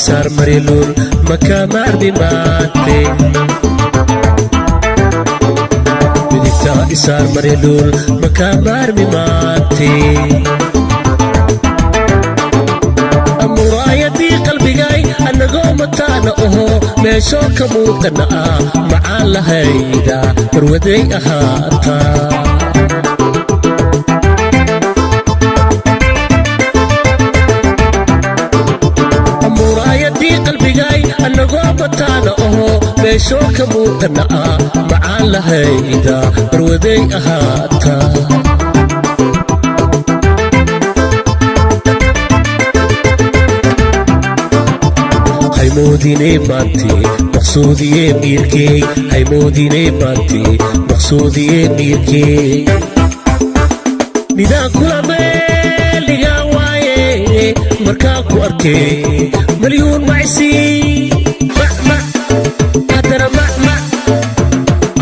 isar marilul makamar bimate midigta isar marilul makamar bimate amurayati qalbigay anago matana oho meesho kamuqana macaan lahayda warwaday ahaata meesho kamuqana macaan lahayda warwaday ahaata haymoodine maante maqsuudiye miirkey haymoodine maante maqsuudiye miirkey midaan kula meeligaa waaye markaa ku arkay malyuun macsi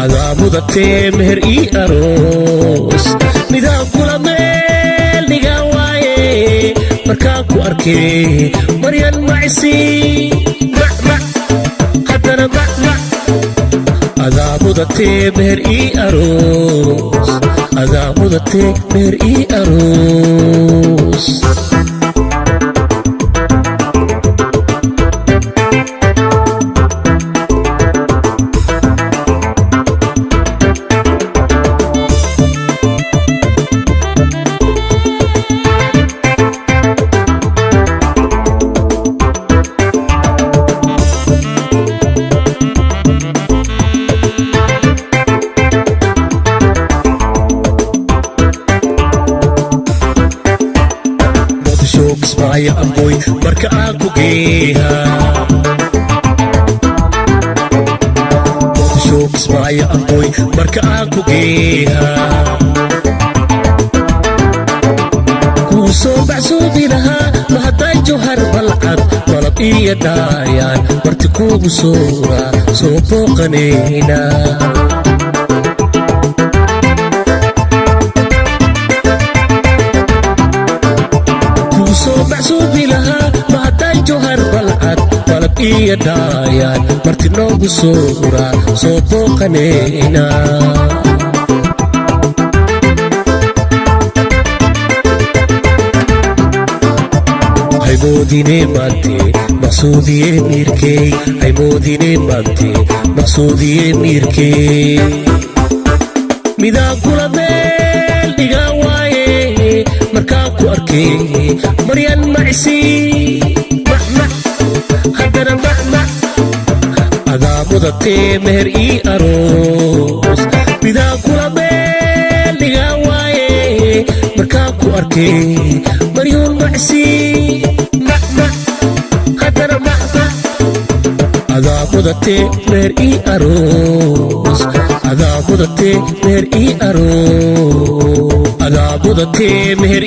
adaamudatee meher ii aroos midaan kula meeligaa waaye markaan ku arkay maryan macsi haddana adaamudatee meher ii aroos adaamudatee meher ii aroos kismaayo amboy marka aan ku geeha muqdisho kismaayo amboy marka aan ku geeha kuu soo baxsuubi lahaa mahadday jawhar balcad malab iyo daayaan marti kuugu soora soo booqanayna maxsuubi lahaa mahadday jawhar balcad malab iyo daayaan marti noogu soora soo booqanayna haymoodine maante maqsuudiye miirkey haymoodine maante maqsuudiye miirkey midaan kula meeldhigaa waaye markaan ku arkay maryan macsi haddana adaamudatee meher ii aroos midaan kula meeldhigaa waaye markaan ku arkay maryuun macsi haddana adaamudatee meher ii aroos adaamudatee meher ii aroos adaamudatee meher